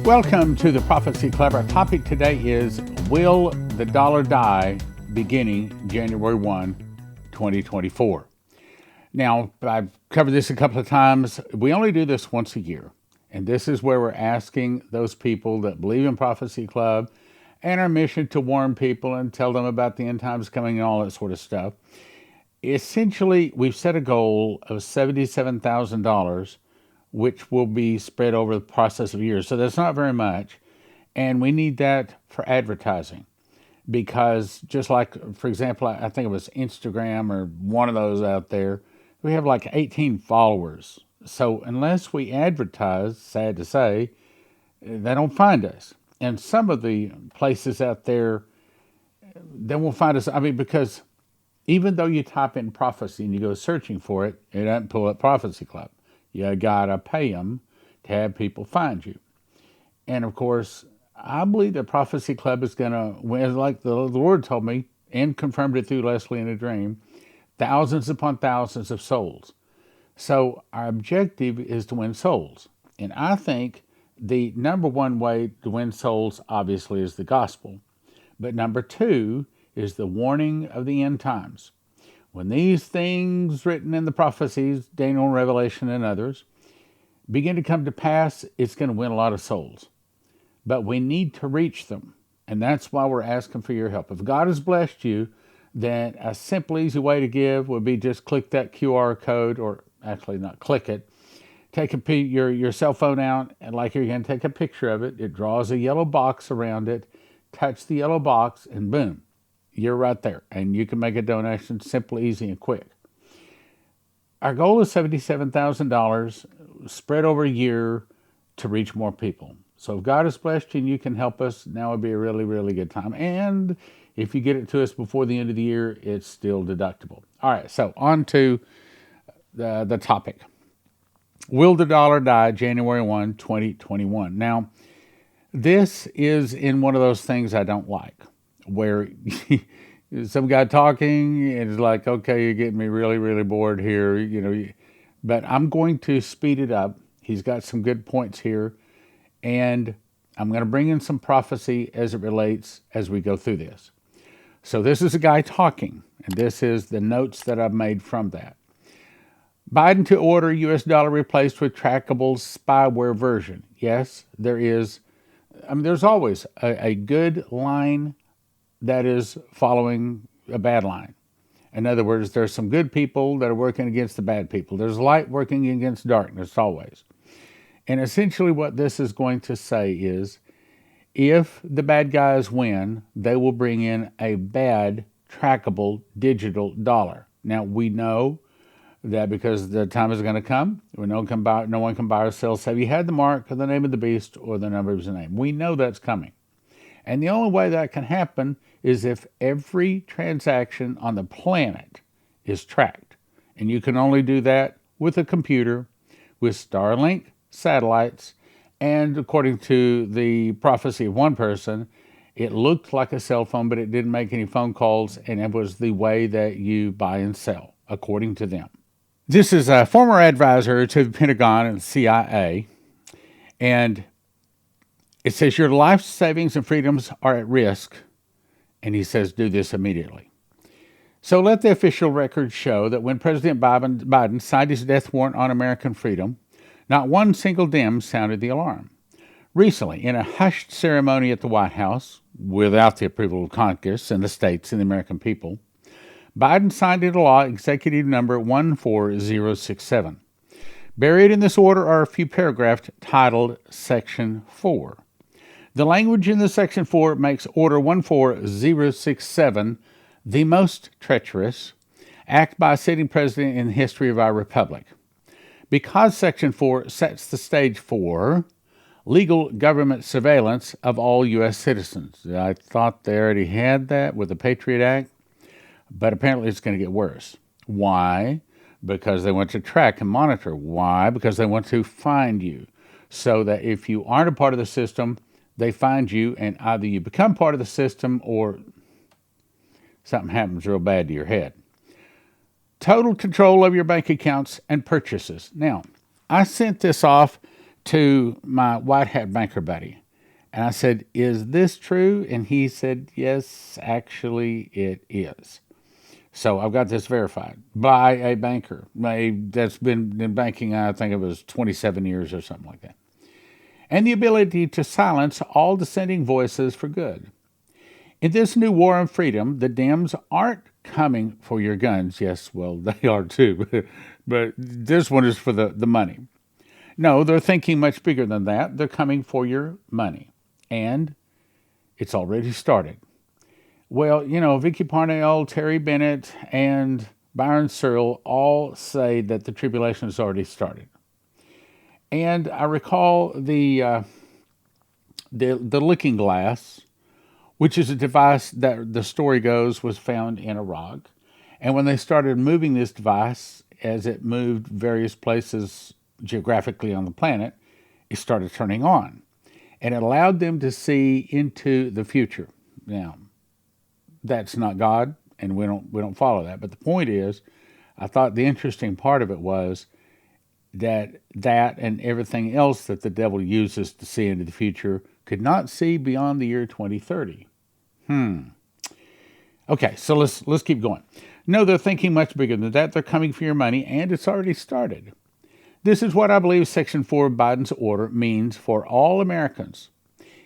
Welcome to the Prophecy Club. Our topic today is, will the dollar die beginning January 1, 2024? Now, I've covered this a couple of times. We only do this once a year. And this is where we're asking those people that believe in Prophecy Club and our mission to warn people and tell them about the end times coming and all that sort of stuff. Essentially, we've set a goal of $77,000, which will be spread over the process of years. So that's not very much. And we need that for advertising. Because just like, for example, I think it was Instagram or one of those out there, we have like 18 followers. So unless we advertise, sad to say, they don't find us. And some of the places out there, they won't find us. I mean, because even though you type in prophecy and you go searching for it, it doesn't pull up Prophecy Club. You gotta pay them to have people find you. And of course, I believe that Prophecy Club is gonna win, like the Lord told me and confirmed it through Leslie in a dream, thousands upon thousands of souls. So our objective is to win souls. And I think the number one way to win souls, obviously, is the gospel. But number two is the warning of the end times. When these things written in the prophecies, Daniel, Revelation, and others, begin to come to pass, it's going to win a lot of souls. But we need to reach them. And that's why we're asking for your help. If God has blessed you, then a simple, easy way to give would be just click that QR code, or actually not click it. Take your cell phone out, and like you're going to take a picture of it. It draws a yellow box around it. Touch the yellow box, and boom, you're right there. And you can make a donation simple, easy, and quick. Our goal is $77,000 spread over a year to reach more people. So if God has blessed you and you can help us, now would be a really, really good time. And if you get it to us before the end of the year, it's still deductible. All right, so on to the topic. Will the dollar die January 1, 2021? Now, this is in one of those things I don't like, where some guy talking and it's like, okay, you're getting me really, really bored here, but I'm going to speed it up. He's got some good points here, and I'm going to bring in some prophecy as it relates as we go through this. So this is a guy talking, and this is the notes that I've made from that. Biden to order U.S. dollar replaced with trackable spyware version. Yes, there is. I mean, there's always a good line that is following a bad line. In other words, there's some good people that are working against the bad people. There's light working against darkness always. And essentially what this is going to say is, if the bad guys win, they will bring in a bad trackable digital dollar. Now, we know that because the time is going to come when no one can buy or sell, have you had the mark or the name of the beast or the number of his name. We know that's coming. And the only way that can happen is if every transaction on the planet is tracked. And you can only do that with a computer, with Starlink satellites, and according to the prophecy of one person, it looked like a cell phone, but it didn't make any phone calls, and it was the way that you buy and sell, according to them. This is a former advisor to the Pentagon and CIA, and it says your life savings and freedoms are at risk, and he says do this immediately. So let the official record show that when President Biden signed his death warrant on American freedom, not one single dim sounded the alarm. Recently, in a hushed ceremony at the White House, without the approval of Congress and the states and the American people, Biden signed into law executive number 14067. Buried in this order are a few paragraphs titled Section 4. The language in the Section 4 makes Order 14067 the most treacherous act by a sitting president in the history of our republic. Because Section 4 sets the stage for legal government surveillance of all U.S. citizens. I thought they already had that with the Patriot Act. But apparently it's going to get worse. Why? Because they want to track and monitor. Why? Because they want to find you. So that if you aren't a part of the system, they find you, and either you become part of the system or something happens real bad to your head. Total control of your bank accounts and purchases. Now, I sent this off to my white hat banker buddy. And I said, "Is this true?" And he said, "Yes, actually it is." So I've got this verified by a banker that's been in banking, I think it was 27 years or something like that. And the ability to silence all dissenting voices for good. In this new war on freedom, the Dems aren't coming for your guns. Yes, well, they are too. But this one is for the money. No, they're thinking much bigger than that. They're coming for your money. And it's already started. Well, Vicky Parnell, Terry Bennett, and Byron Searle all say that the tribulation has already started. And I recall the looking glass, which is a device that the story goes was found in Iraq. And when they started moving this device, as it moved various places geographically on the planet, it started turning on. And it allowed them to see into the future. Now, that's not God, and we don't follow that. But the point is, I thought the interesting part of it was that and everything else that the devil uses to see into the future could not see beyond the year 2030. Okay, so let's keep going. No, they're thinking much bigger than that. They're coming for your money, and it's already started. This is what I believe Section 4 of Biden's order means for all Americans.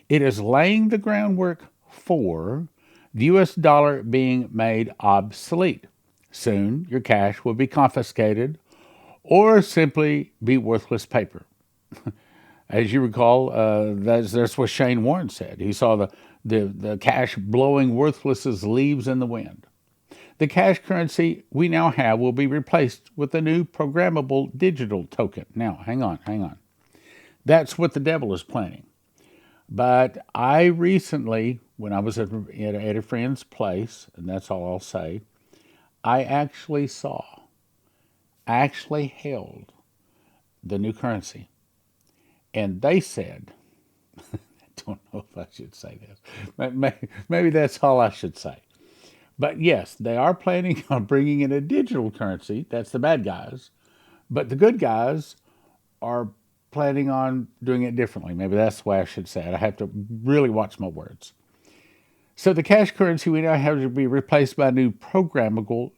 It is laying the groundwork for the U.S. dollar being made obsolete. Soon, your cash will be confiscated or simply be worthless paper. As you recall, that's what Shane Warren said. He saw the cash blowing worthless as leaves in the wind. The cash currency we now have will be replaced with a new programmable digital token. Now, hang on. That's what the devil is planning. But I recently, when I was at a friend's place, and that's all I'll say, I actually held the new currency. And they said, I don't know if I should say this, maybe that's all I should say. But yes, they are planning on bringing in a digital currency. That's the bad guys. But the good guys are planning on doing it differently. Maybe that's the way I should say it. I have to really watch my words. So the cash currency we now have to be replaced by a new programmable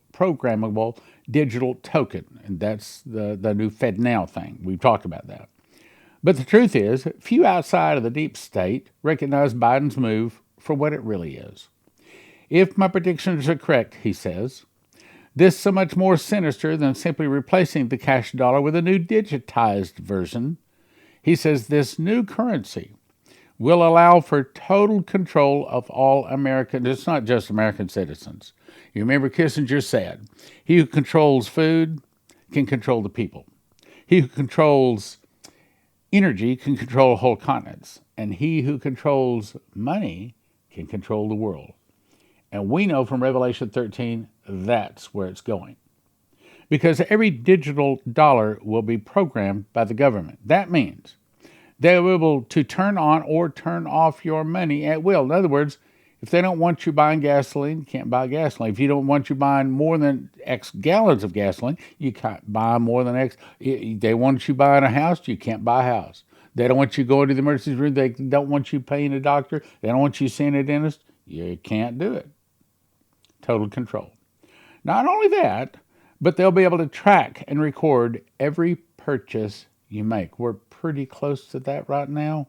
digital token. And that's the new FedNow thing. We've talked about that. But the truth is, few outside of the deep state recognize Biden's move for what it really is. If my predictions are correct, he says, this is so much more sinister than simply replacing the cash dollar with a new digitized version. He says this new currency will allow for total control of all Americans. It's not just American citizens. You remember Kissinger said, he who controls food can control the people. He who controls energy can control whole continents. And he who controls money can control the world. And we know from Revelation 13, that's where it's going. Because every digital dollar will be programmed by the government. That means they're able to turn on or turn off your money at will. In other words, if they don't want you buying gasoline, you can't buy gasoline. If you don't want you buying more than X gallons of gasoline, you can't buy more than X. They want you buying a house, you can't buy a house. They don't want you going to the emergency room. They don't want you paying a doctor. They don't want you seeing a dentist. You can't do it. Total control. Not only that, but they'll be able to track and record every purchase you make. We're pretty close to that right now.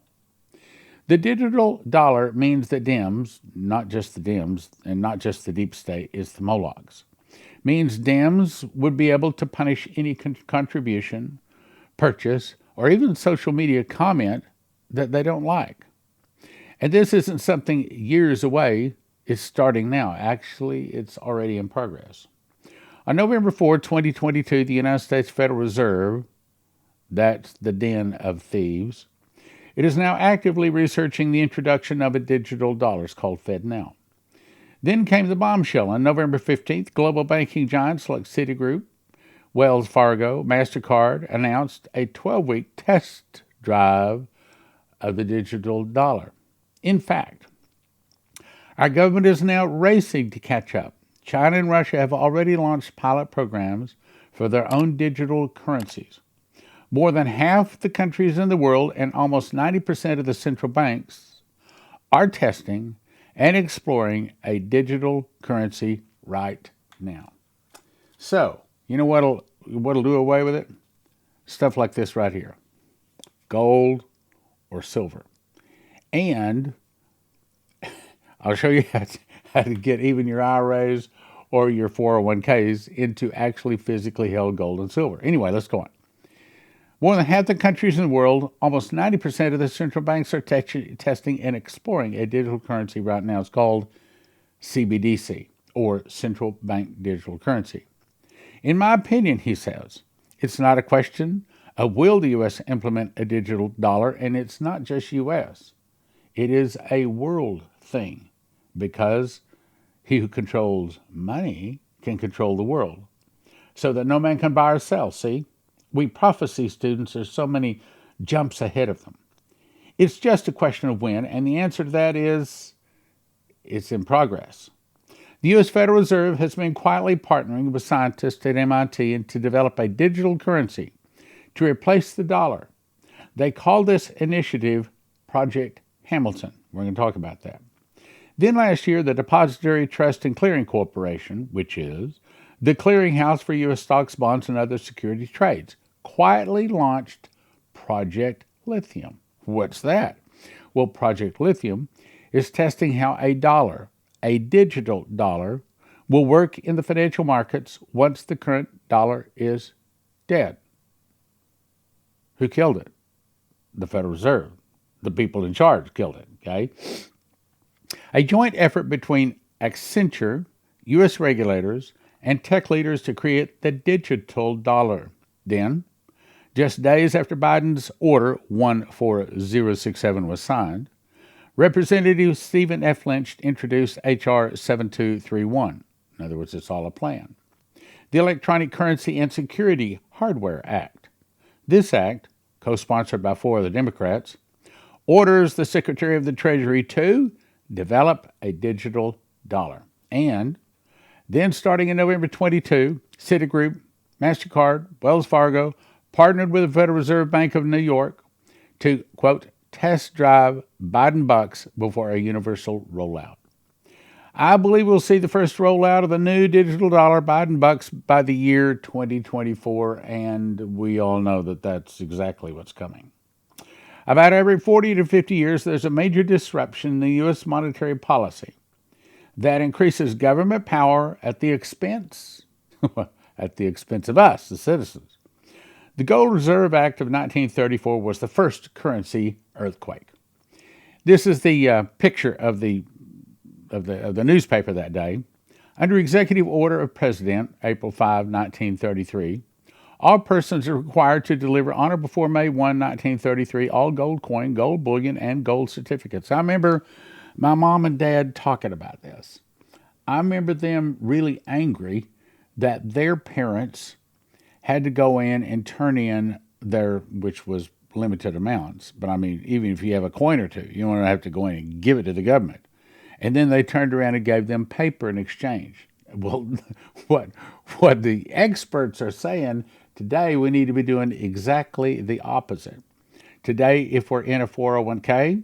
The digital dollar means that Dems, not just the Dems and not just the deep state, is the Molochs. Means Dems would be able to punish any contribution, purchase, or even social media comment that they don't like. And this isn't something years away. It's starting now. Actually, it's already in progress. On November 4, 2022, the United States Federal Reserve, that's the den of thieves, it is now actively researching the introduction of a digital dollar called FedNow. Then came the bombshell. On November 15th, global banking giants like Citigroup, Wells Fargo, MasterCard announced a 12-week test drive of the digital dollar. In fact, our government is now racing to catch up. China and Russia have already launched pilot programs for their own digital currencies. More than half the countries in the world and almost 90% of the central banks are testing and exploring a digital currency right now. So, you know what'll do away with it? Stuff like this right here. Gold or silver. And I'll show you how to get even your IRAs or your 401ks into actually physically held gold and silver. Anyway, let's go on. More than half the countries in the world, almost 90% of the central banks are testing and exploring a digital currency right now. It's called CBDC, or Central Bank Digital Currency. In my opinion, he says, it's not a question of will the U.S. implement a digital dollar, and it's not just U.S. It is a world thing, because he who controls money can control the world, so that no man can buy or sell, see? We prophecy students, there's so many jumps ahead of them. It's just a question of when, and the answer to that is it's in progress. The U.S. Federal Reserve has been quietly partnering with scientists at MIT to develop a digital currency to replace the dollar. They call this initiative Project Hamilton. We're going to talk about that. Then last year, the Depository Trust and Clearing Corporation, which is the clearinghouse for U.S. stocks, bonds, and other security trades, quietly launched Project Lithium. What's that? Well, Project Lithium is testing how a dollar, a digital dollar, will work in the financial markets once the current dollar is dead. Who killed it? The Federal Reserve. The people in charge killed it, okay? A joint effort between Accenture, U.S. regulators, and tech leaders to create the digital dollar. Then, just days after Biden's order 14067 was signed, Representative Stephen F. Lynch introduced H.R. 7231. In other words, it's all a plan. The Electronic Currency and Security Hardware Act. This act, co-sponsored by 4 of the Democrats, orders the Secretary of the Treasury to develop a digital dollar. And then, starting in November 22, Citigroup, MasterCard, Wells Fargo partnered with the Federal Reserve Bank of New York to, quote, test drive Biden bucks before a universal rollout. I believe we'll see the first rollout of the new digital dollar Biden bucks by the year 2024, and we all know that that's exactly what's coming. About every 40 to 50 years, there's a major disruption in the U.S. monetary policy that increases government power at the expense of us, the citizens. The Gold Reserve Act of 1934 was the first currency earthquake. This is the picture of the newspaper that day. Under Executive Order of President, April 5, 1933, all persons are required to deliver on or before May 1, 1933, all gold coin, gold bullion, and gold certificates. I remember my mom and dad talking about this. I remember them really angry that their parents had to go in and turn in their, which was limited amounts. But I mean, even if you have a coin or two, you don't have to go in and give it to the government. And then they turned around and gave them paper in exchange. Well, what the experts are saying today, we need to be doing exactly the opposite. Today, if we're in a 401k,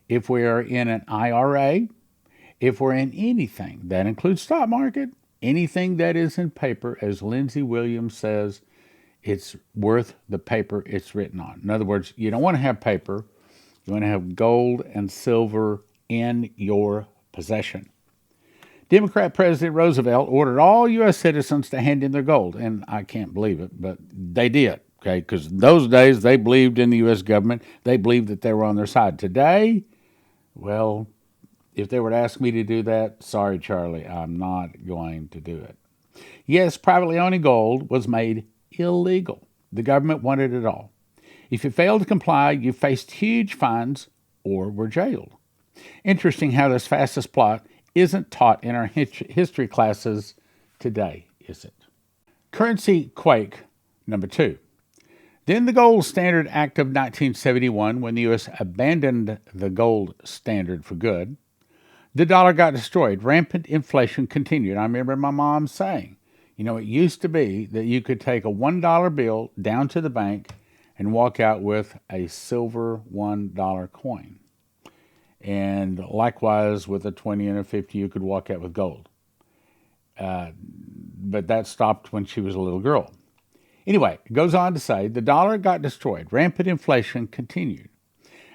if we are in an IRA, if we're in anything, that includes stock market, anything that is in paper, as Lindsey Williams says, it's worth the paper it's written on. In other words, you don't want to have paper. You want to have gold and silver in your possession. Democrat President Roosevelt ordered all U.S. citizens to hand in their gold, and I can't believe it, but they did, okay? Because in those days, they believed in the U.S. government. They believed that they were on their side. Today, well, if they were to ask me to do that, sorry, Charlie, I'm not going to do it. Yes, privately owning gold was made illegal. The government wanted it all. If you failed to comply, you faced huge fines or were jailed. Interesting how this fastest plot isn't taught in our history classes today, is it? Currency quake number 2. Then the Gold Standard Act of 1971, when the U.S. abandoned the gold standard for good, the dollar got destroyed. Rampant inflation continued. I remember my mom saying, it used to be that you could take a $1 bill down to the bank and walk out with a silver $1 coin. And likewise, with a 20 and a 50, you could walk out with gold. But that stopped when she was a little girl. Anyway, it goes on to say, the dollar got destroyed. Rampant inflation continued.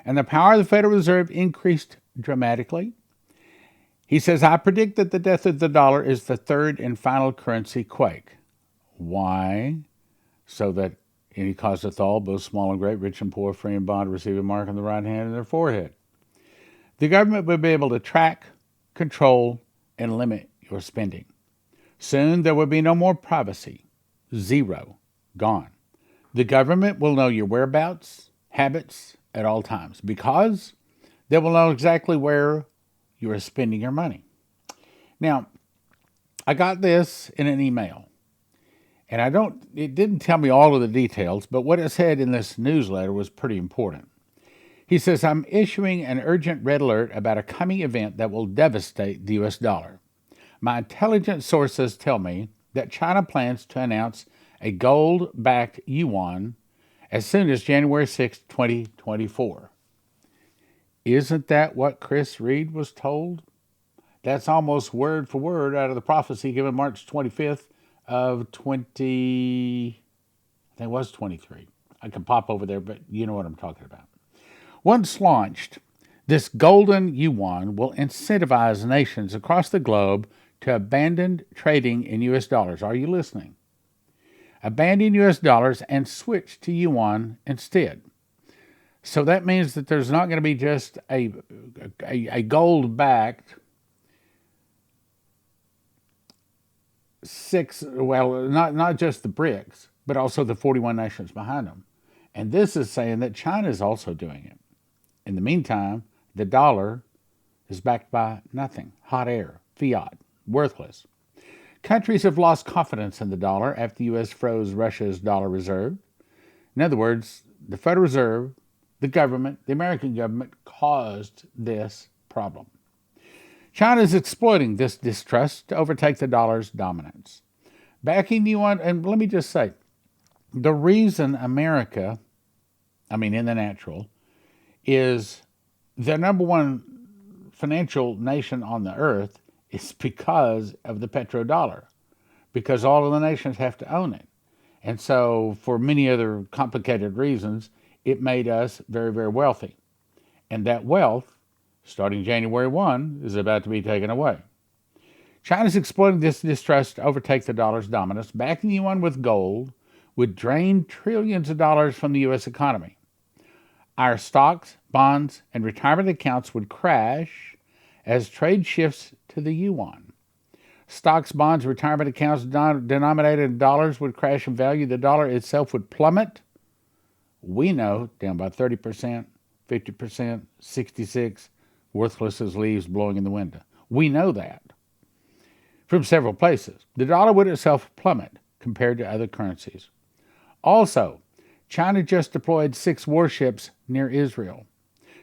And the power of the Federal Reserve increased dramatically. He says, I predict that the death of the dollar is the third and final currency quake. Why? So that any causeth all, both small and great, rich and poor, free and bond, receive a mark on the right hand of their forehead. The government will be able to track, control, and limit your spending. Soon there will be no more privacy. Zero. Gone. The government will know your whereabouts, habits at all times, because they will know exactly where you are spending your money. Now, I got this in an email, and it didn't tell me all of the details, but what it said in this newsletter was pretty important. He says, I'm issuing an urgent red alert about a coming event that will devastate the U.S. dollar. My intelligence sources tell me that China plans to announce a gold-backed Yuan as soon as January 6, 2024. Isn't that what Chris Reed was told? That's almost word for word out of the prophecy given March 25th of 23. I can pop over there, but you know what I'm talking about. Once launched, this golden yuan will incentivize nations across the globe to abandon trading in U.S. dollars. Are you listening? Abandon U.S. dollars and switch to yuan instead. So that means that there's not going to be just a gold-backed not just the BRICS, but also the 41 nations behind them. And this is saying that China is also doing it. In the meantime, the dollar is backed by nothing, hot air, fiat, worthless. Countries have lost confidence in the dollar after the U.S. froze Russia's dollar reserve. In other words, the Federal Reserve, the government, the American government caused this problem. China is exploiting this distrust to overtake the dollar's dominance. Backing the yuan, and let me just say, the reason America, in the natural, is the number one financial nation on the earth is because of the petrodollar, because all of the nations have to own it. And so for many other complicated reasons, it made us very, very wealthy. And that wealth, starting January 1, is about to be taken away. China's exploiting this distrust to overtake the dollar's dominance. Backing the yuan with gold would drain trillions of dollars from the U.S. economy. Our stocks, bonds, and retirement accounts would crash as trade shifts to the yuan. Stocks, bonds, retirement accounts denominated in dollars would crash in value. The dollar itself would plummet. We know, down by 30%, 50%, 66%, worthless as leaves blowing in the wind. We know that from several places. The dollar would itself plummet compared to other currencies. Also, China just deployed 6 warships near Israel.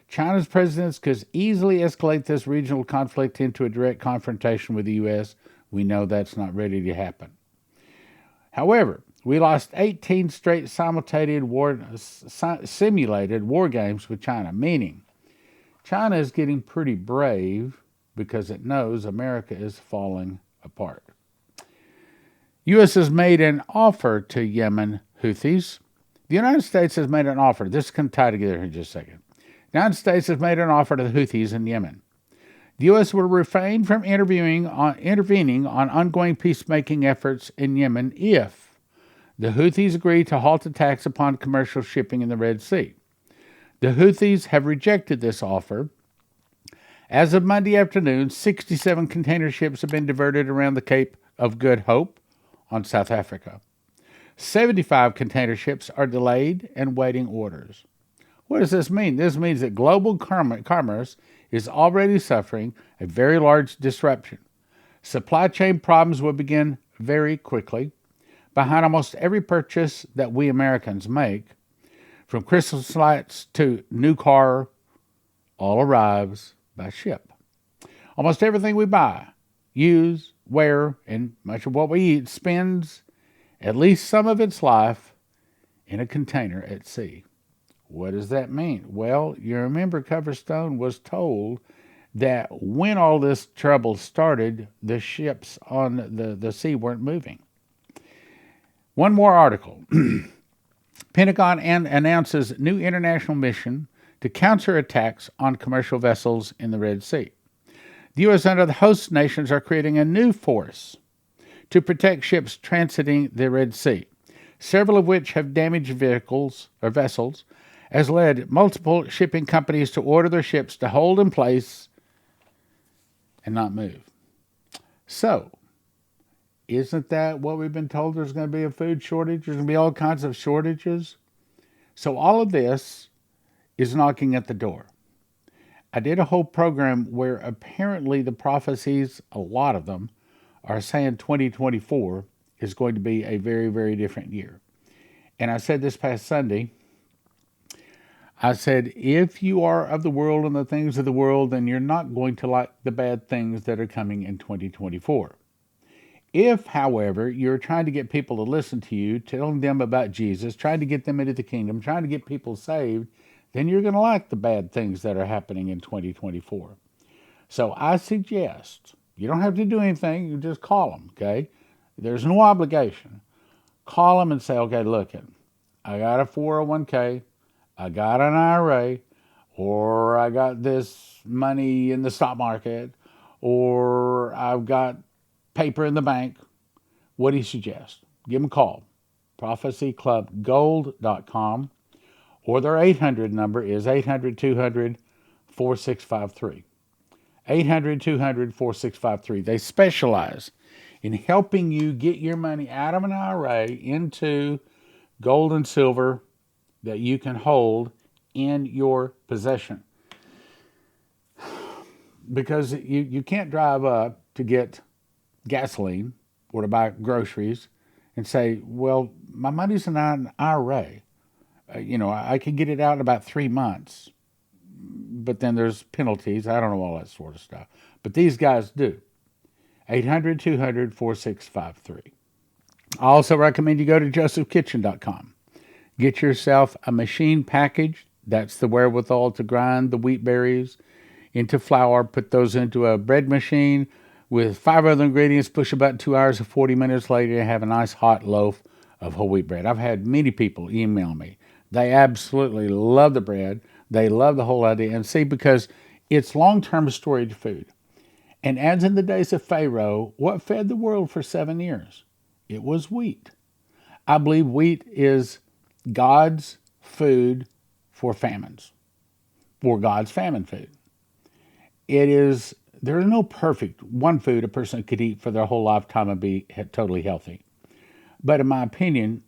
China's presidents could easily escalate this regional conflict into a direct confrontation with the U.S. We know that's not ready to happen. However, we lost 18 straight simulated war games with China, meaning China is getting pretty brave because it knows America is falling apart. U.S. has made an offer to Yemen Houthis. The United States has made an offer. This can tie together here in just a second. The United States has made an offer to the Houthis in Yemen. The U.S. will refrain from intervening on ongoing peacemaking efforts in Yemen if the Houthis agree to halt attacks upon commercial shipping in the Red Sea. The Houthis have rejected this offer. As of Monday afternoon, 67 container ships have been diverted around the Cape of Good Hope on South Africa. 75 container ships are delayed and waiting orders. What does this mean? This means that global commerce is already suffering a very large disruption. Supply chain problems will begin very quickly. Behind almost every purchase that we Americans make, from Christmas lights to new car, all arrives by ship. Almost everything we buy, use, wear, and much of what we eat spends at least some of its life in a container at sea. What does that mean? Well, you remember Coverstone was told that when all this trouble started, the ships on the sea weren't moving. One more article. Pentagon announces new international mission to counter attacks on commercial vessels in the Red Sea. The U.S. and other host nations are creating a new force to protect ships transiting the Red Sea, several of which have damaged vehicles or vessels, has led multiple shipping companies to order their ships to hold in place and not move. So, isn't that what we've been told? There's going to be a food shortage. There's going to be all kinds of shortages. So all of this is knocking at the door. I did a whole program where apparently the prophecies, a lot of them, are saying 2024 is going to be a very, very different year. And I said this past Sunday, I said, if you are of the world and the things of the world, then you're not going to like the bad things that are coming in 2024. If, however, you're trying to get people to listen to you, telling them about Jesus, trying to get them into the kingdom, trying to get people saved, then you're going to like the bad things that are happening in 2024. So I suggest, you don't have to do anything, you just call them, okay? There's no obligation. Call them and say, okay, look, I got a 401k, I got an IRA, or I got this money in the stock market, or I've got paper in the bank. What do you suggest? Give them a call. prophecyclubgold.com, or their 800 number is 800-200-4653. 800-200-4653. They specialize in helping you get your money out of an IRA into gold and silver that you can hold in your possession. Because you can't drive up to get gasoline or to buy groceries and say, well, my money's in an IRA. I can get it out in about 3 months, but then there's penalties. I don't know all that sort of stuff. But these guys do. 800-200-4653. I also recommend you go to josephkitchen.com. Get yourself a machine package. That's the wherewithal to grind the wheat berries into flour, put those into a bread machine with 5 other ingredients, push about 2 hours or 40 minutes later, you have a nice hot loaf of whole wheat bread. I've had many people email me. They absolutely love the bread. They love the whole idea. And see, because it's long-term storage food. And as in the days of Pharaoh, what fed the world for 7 years? It was wheat. I believe wheat is God's food for famines, for God's famine food. There is no perfect one food a person could eat for their whole lifetime and be totally healthy. But in my opinion,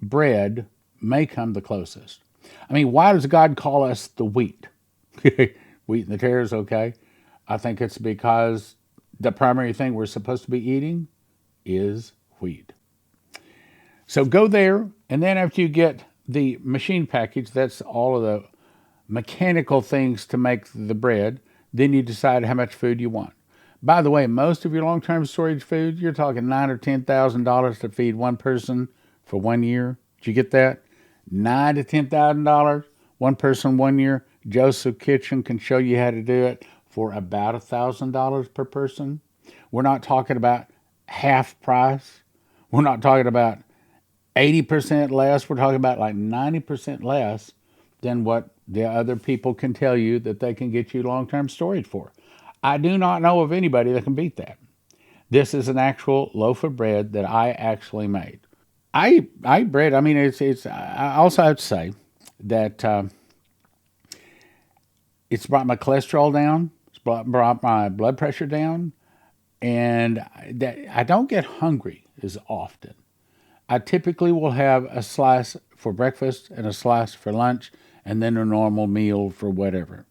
bread may come the closest. I mean, why does God call us the wheat? Wheat and the tares, okay? I think it's because the primary thing we're supposed to be eating is wheat. So go there, and then after you get the machine package, that's all of the mechanical things to make the bread, then you decide how much food you want. By the way, most of your long-term storage food, you're talking $9,000 or $10,000 to feed one person for 1 year. Did you get that? $9,000 to $10,000, one person 1 year. Joseph Kitchen can show you how to do it for about $1,000 per person. We're not talking about half price. We're not talking about 80% less. We're talking about like 90% less than what the other people can tell you that they can get you long-term storage for. I do not know of anybody that can beat that. This is an actual loaf of bread that I actually made. I eat bread. I mean, I also have to say that it's brought my cholesterol down. It's brought my blood pressure down. And that I don't get hungry as often. I typically will have a slice for breakfast and a slice for lunch and then a normal meal for whatever.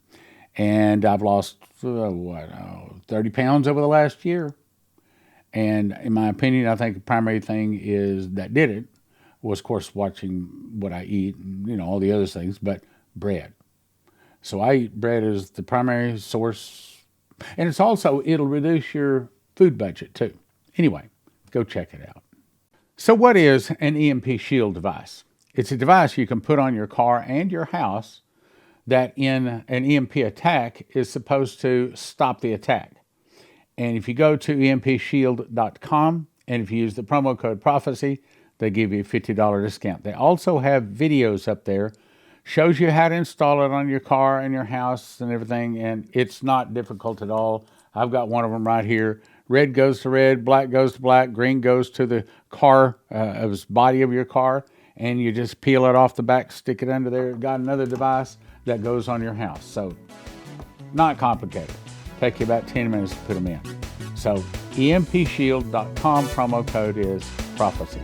And I've lost, 30 pounds over the last year. And in my opinion, I think the primary thing that did it was, of course, watching what I eat and, all the other things, but bread. So I eat bread as the primary source. And it'll reduce your food budget too. Anyway, go check it out. So what is an EMP Shield device? It's a device you can put on your car and your house that in an EMP attack is supposed to stop the attack. And if you go to empshield.com and if you use the promo code prophecy, they give you a $50 discount. They also have videos up there, shows you how to install it on your car and your house and everything, and it's not difficult at all. I've got one of them right here. Red goes to red, black goes to black, green goes to the car, body of your car, and you just peel it off the back, stick it under there. Got another device that goes on your house. So, not complicated. Take you about 10 minutes to put them in. So, empshield.com, promo code is prophecy.